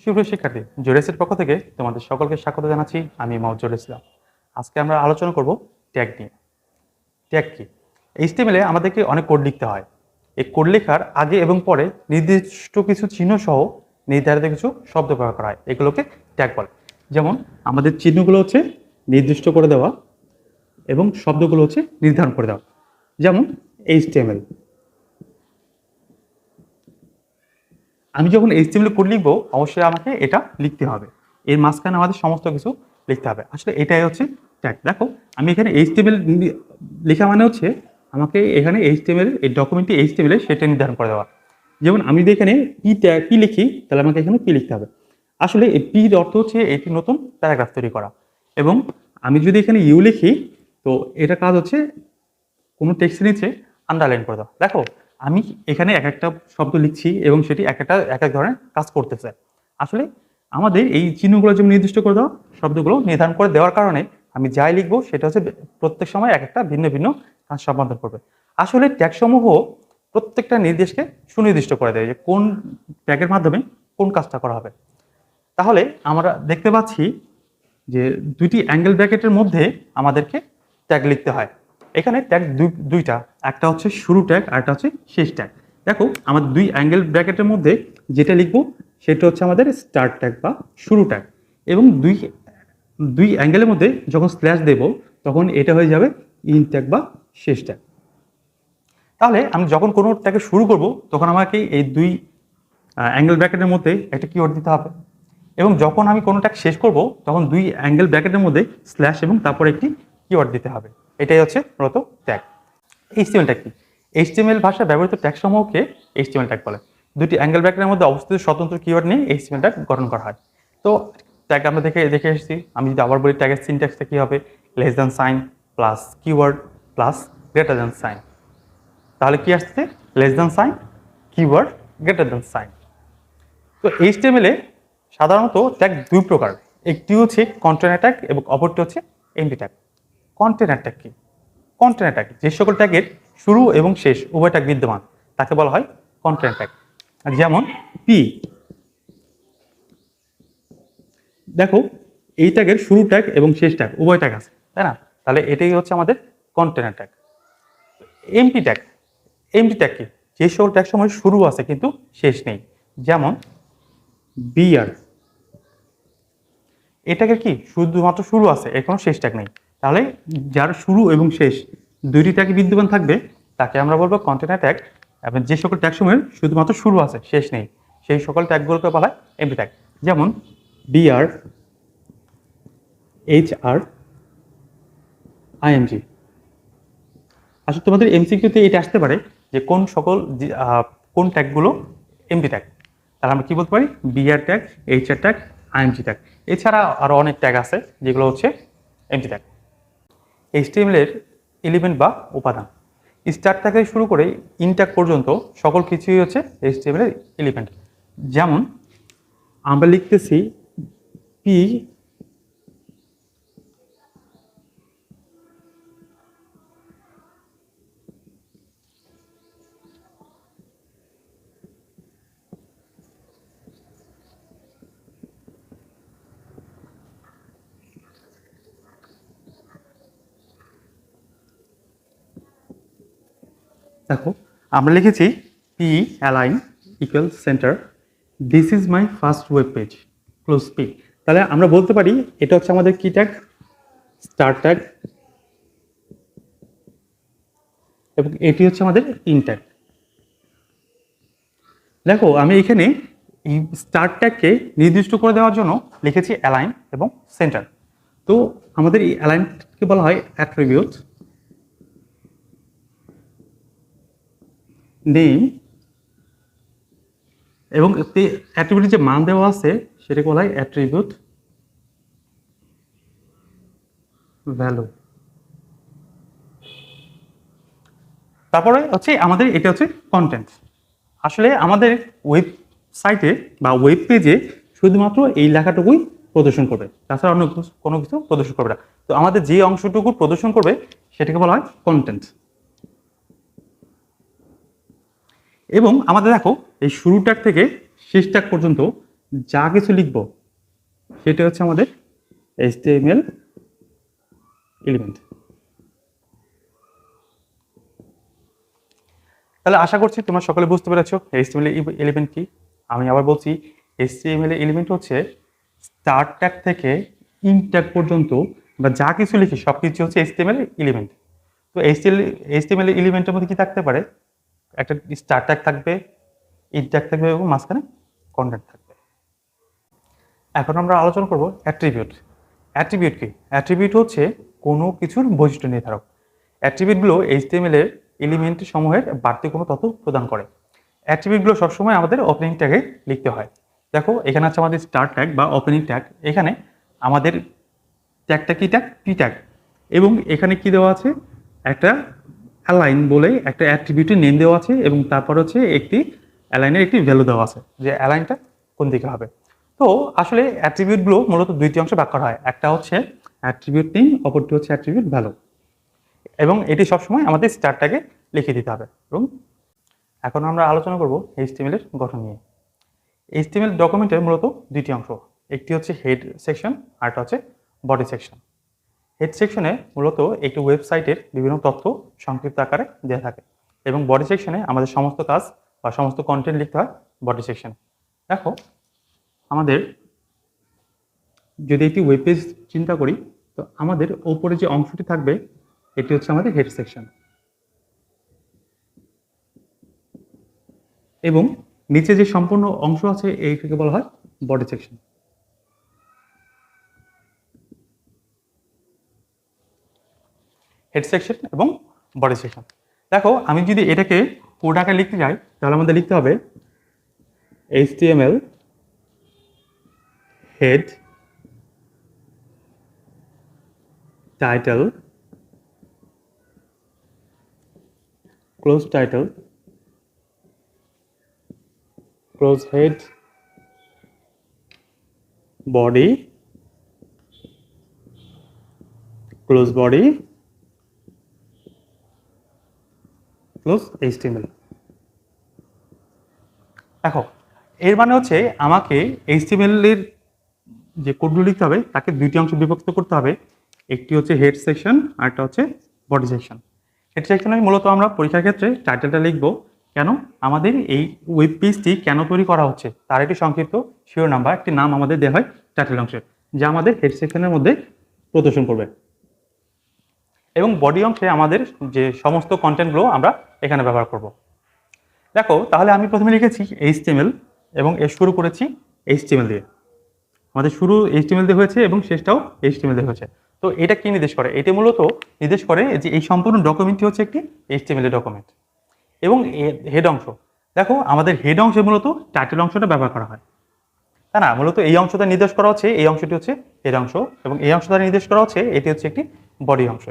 সুপ্রিয় শিক্ষার্থী, জোরেসের পক্ষ থেকে তোমাদের সকলকে স্বাগত জানাচ্ছি। আমি মওজুর ইসলাম। আজকে আমরা আলোচনা করব ট্যাগ নিয়ে। ট্যাগ কি? এইচটিএমএল এ আমাদেরকে অনেক কোড লিখতে হয়। এই কোড লেখার আগে এবং পরে নির্দিষ্ট কিছু চিহ্ন সহ নির্ধারিত কিছু শব্দ ব্যবহার করা হয়, এগুলোকে ট্যাগ বলে। যেমন আমাদের চিহ্নগুলো হচ্ছে নির্দিষ্ট করে দেওয়া এবং শব্দগুলো হচ্ছে নির্ধারণ করে দেওয়া। যেমন এইচটিএমএল, আমি যখন এইচটিএমএল কোড লিখবো অবশ্যই আমাকে এটা লিখতে হবে, এর মাঝখানে আমাদের সমস্ত কিছু লিখতে হবে। আসলে এটাই হচ্ছে ট্যাগ। দেখো আমি এখানে এইচটিএমএল লেখা মানে হচ্ছে আমাকে এখানে এইচটিএমএল এই ডকুমেন্টটি এইচটিএমএল সেটা নির্ধারণ করে দেওয়া। যেমন আমি যদি এখানে পি লিখি তাহলে আমাকে এখানে পি লিখতে হবে। আসলে এই পির অর্থ হচ্ছে এটি নতুন প্যারাগ্রাফ তৈরি করা। এবং আমি যদি এখানে ইউ লিখি তো এটা কাজ হচ্ছে কোনো টেক্সটের নিচে আন্ডারলাইন করে দাও। দেখো আমি এখানে এক একটা শব্দ লিখছি এবং সেটি এক এক ধরনের কাজ করতেছে। আসলে আমাদের এই চিহ্নগুলো যেমন নির্দিষ্ট করে দেওয়া, শব্দগুলো নির্ধারণ করে দেওয়ার কারণে আমি যাই লিখবো সেটা হচ্ছে প্রত্যেক সময় এক একটা ভিন্ন ভিন্ন কাজ সম্পাদন করবে। আসলে ট্যাগসমূহ প্রত্যেকটা নির্দেশকে সুনির্দিষ্ট করে দেয় যে কোন ট্যাগের মাধ্যমে কোন কাজটা করা হবে। তাহলে আমরা দেখতে পাচ্ছি যে দুইটি অ্যাঙ্গেল ব্র্যাকেটের মধ্যে আমাদেরকে ট্যাগ লিখতে হয়। এখানে ট্যাগ দুইটা, একটা হচ্ছে শুরু ট্যাগ আর একটা হচ্ছে শেষ ট্যাগ। দেখো আমাদের দুই অ্যাঙ্গেল ব্র্যাকেটের মধ্যে যেটা লিখবো সেটা হচ্ছে আমাদের স্টার্ট ট্যাগ বা শুরু ট্যাগ, এবং দুই অ্যাঙ্গেলের মধ্যে যখন স্ল্যাশ দেব তখন এটা হয়ে যাবে ইন ট্যাগ বা শেষ ট্যাগ। তাহলে আমি যখন কোনো ট্যাগে শুরু করব তখন আমাকে এই দুই অ্যাঙ্গেল ব্র্যাকেটের মধ্যে একটা কিওয়ার্ড দিতে হবে, এবং যখন আমি কোনো ট্যাগ শেষ করব তখন দুই অ্যাঙ্গেল ব্র্যাকেটের মধ্যে স্ল্যাশ এবং তারপর একটি কিওয়ার্ড দিতে হবে। এটাই হচ্ছে মূলত ট্যাগ। এইচটিএমএল ট্যাগ কি? এইচটিএমএল ভাষায় ব্যবহৃত ট্যাগ সমূহকে এইচটিএমএল ট্যাগ বলে। দুটি অ্যাঙ্গেল ব্র্যাকেটের মধ্যে অবস্থিত স্বতন্ত্র কিওয়ার্ড নিয়ে এইচটিএমএল ট্যাগ গঠন করা হয়। তো ট্যাগ আমরা দেখে এসেছি। আমি যদি আবার বলি ট্যাগের সিনট্যাক্সটা কী হবে? Less than sign plus keyword plus greater than sign. তাহলে কি আসছে? Less than sign, keyword, greater than sign. তো এইচটিএমএল এ সাধারণত ট্যাগ দুই প্রকার, একটি হচ্ছে কন্টেনার ট্যাগ এবং অপরটি হচ্ছে এমটি ট্যাগ। কন্টেনার ট্যাগ কি? কন্টেনার ট্যাগ যে সকল ট্যাগের শুরু এবং শেষ উভয় ট্যাগ বিদ্যমান তাকে বলা হয় কন্টেনার ট্যাগ। যেমন পি, দেখো এই ট্যাগের শুরু ট্যাগ এবং শেষ ট্যাগ উভয় ট্যাগ আছে, তাই না? তাহলে এটাই হচ্ছে আমাদের container tag. MT tag, MT tag কি? যে সকল ট্যাগ সময় শুরু আছে কিন্তু শেষ নেই। যেমন বিআর, এটাকে কি শুধুমাত্র শুরু আছে, এর কোনো শেষ ট্যাগ নেই। তাহলে যার শুরু এবং শেষ দুইটি ট্যাগ বিদ্যমান থাকবে তাকে আমরা বলবো কন্টেনার ট্যাগ। এবং যে সকল ট্যাগ সময়ের শুধুমাত্র শুরু আছে, শেষ নেই, সেই সকল ট্যাগগুলোকে বলা হয় এমটি ট্যাগ। যেমন বিআর, এইচআর, আইএমজি। আসলে তোমাদের এমসিকিউতে এটা আসতে পারে যে কোন ট্যাগগুলো এমটি ট্যাগ। তাহলে আমরা কি বলতে পারি? BR tag, HR tag, IMG tag. এছাড়া আরও অনেক ট্যাগ আছে যেগুলো হচ্ছে এমটি ট্যাগ। এইচটিএমএল এর এলিমেন্ট বা উপাদান, স্টার্ট থেকে শুরু করে ইন ট্যাগ পর্যন্ত সকল কিছুই হচ্ছে এইচটিএমএল এর এলিমেন্ট। যেমন আমরা লিখতেছি পি দেখো আমরা লিখেছি P align equal centre, this is my first web page, close P. তাহলে আমরা বলতে পারি এটা হচ্ছে আমাদের কি ট্যাগ? স্টার্ট ট্যাগ, এবং এটি হচ্ছে আমাদের ইন ট্যাগ। দেখো আমি এখানে এই স্টার্ট ট্যাগকে নির্দিষ্ট করে দেওয়ার জন্য লিখেছি অ্যালাইন এবং সেন্টার। তো আমাদের এই অ্যালাইনকে বলা হয় অ্যাট্রিবিউট নেম, এবং অ্যাট্রিবিউটের যে মান দেওয়া আছে সেটাকে বলা হয় অ্যাট্রিবিউট ভ্যালু। তারপরে হচ্ছে আমাদের এটা হচ্ছে কন্টেন্ট। আসলে আমাদের ওয়েবসাইটে বা ওয়েব পেজে শুধুমাত্র এই লেখাটুকুই প্রদর্শন করবে, তাছাড়া অন্য কোনো কিছু প্রদর্শন করবে না। তো আমাদের যে অংশটুকু প্রদর্শন করবে সেটাকে বলা হয় কন্টেন্ট। এবং আমাদের দেখো এই শুরু ট্যাগ থেকে শেষ ট্যাগ পর্যন্ত যা কিছু লিখব সেটা হচ্ছে আমাদের HTML এলিমেন্ট। তাহলে আশা করছি তোমরা সকলে বুঝতে পেরেছো HTML এলিমেন্ট কি। আমি আবার বলছি, HTML এলিমেন্ট হচ্ছে স্টার্ট ট্যাগ থেকে ইন্ড ট্যাগ পর্যন্ত বা যা কিছু লিখি সব কিছু হচ্ছে HTML এলিমেন্ট। তো HTML এলিমেন্টের মধ্যে কি থাকতে পারে, একটা স্টার্ট ট্যাগ থাকবে, ইন্ড ট্যাগ থাকবে এবং মাঝখানে কন্টেন্ট থাকবে। এখন আমরা আলোচনা করব অ্যাট্রিবিউট। অ্যাট্রিবিউট কি? অ্যাট্রিবিউট হচ্ছে কোনো কিছুর বৈশিষ্ট্য নির্ধারক। অ্যাট্রিবিউটগুলো HTML এর এলিমেন্ট সমূহের বাড়তি কোনো তথ্য প্রদান করে। অ্যাট্রিবিউটগুলো সবসময় আমাদের ওপেনিং ট্যাগে লিখতে হয়। দেখো এখানে আছে আমাদের স্টার্ট ট্যাগ বা ওপেনিং ট্যাগ। এখানে আমাদের ট্যাগটা কি ট্যাগ? P tag. এবং এখানে কি দেওয়া আছে, একটা অ্যালাইন বলে একটা অ্যাট্রিবিউটের নেম দেওয়া আছে এবং তারপর হচ্ছে একটি অ্যালাইনের একটি ভ্যালু দেওয়া আছে যে অ্যালাইনটা কোন দিকে হবে। তো আসলে অ্যাট্রিবিউটগুলো মূলত দুইটি অংশে ভাগ করা হয়, একটা হচ্ছে অ্যাট্রিবিউট নেম, অপরটি হচ্ছে অ্যাট্রিবিউট ভ্যালু। এবং এটি সবসময় আমাদের স্টার্ট ট্যাগে লিখে দিতে হবে। এবং এখন আমরা আলোচনা করব HTML এর গঠন নিয়ে। HTML ডকুমেন্টের মূলত দুইটি অংশ, একটি হচ্ছে হেড সেকশন আর একটা হচ্ছে বডি সেকশন। হেড সেকশনে মূলত একটি ওয়েবসাইটের বিভিন্ন তথ্য সংক্ষিপ্ত আকারে দেওয়া থাকে এবং বডি সেকশনে আমাদের সমস্ত কাজ বা সমস্ত কন্টেন্ট লিখতে হয় বডি সেকশনে। দেখো আমাদের যদি একটি ওয়েব পেজ চিন্তা করি, তো আমাদের ওপরে যে অংশটি থাকবে এটি হচ্ছে আমাদের হেড সেকশন এবং নিচে যে সম্পূর্ণ অংশ আছে এইটাকে বলা হয় বডি সেকশন। হেড সেকশন এবং বডি সেকশন। দেখো আমি যদি এটাকে কোড আকারে লিখতে যাই তাহলে আমাদের লিখতে হবে HTML head title close title close head body close body close HTML। দেখো এর মানে হচ্ছে আমাকে HTML এর যে কোডগুলো লিখতে হবে তাকে দুইটি অংশে বিভক্ত করতে হবে, একটি হচ্ছে হেড সেকশন আর একটা হচ্ছে বডি সেকশন। হেড সেকশনে মূলত আমরা পরীক্ষার ক্ষেত্রে টাইটেলটা লিখবো, কেন আমাদের এই ওয়েব পেজটি কেন তৈরি করা হচ্ছে তার একটি সংক্ষিপ্ত শিরোনাম বা একটি নাম আমাদের দেওয়া হয় টাইটেল অংশে, যা আমাদের হেড সেকশনের মধ্যে প্রদর্শন করবে। এবং বডি অংশে আমাদের যে সমস্ত কন্টেন্টগুলো আমরা এখানে ব্যবহার করব। দেখো তাহলে আমি প্রথমে লিখেছি HTML এবং এর শুরু করেছি HTML দিয়ে। আমাদের শুরু HTML দিয়ে হয়েছে এবং শেষটাও HTML দিয়ে হয়েছে। তো এটা কি নির্দেশ করে? এটি মূলত নির্দেশ করে যে এই সম্পূর্ণ ডকুমেন্টটি হচ্ছে একটি HTML ডকুমেন্ট। এবং হেড অংশ, দেখো আমাদের হেড অংশে মূলত টাইটেল অংশটা ব্যবহার করা হয়, তাই না? মূলত এই অংশটা নির্দেশ করা হচ্ছে, এই অংশটি হচ্ছে হেড অংশ এবং এই অংশটা নির্দেশ করা হচ্ছে এটি হচ্ছে একটি বডি অংশ।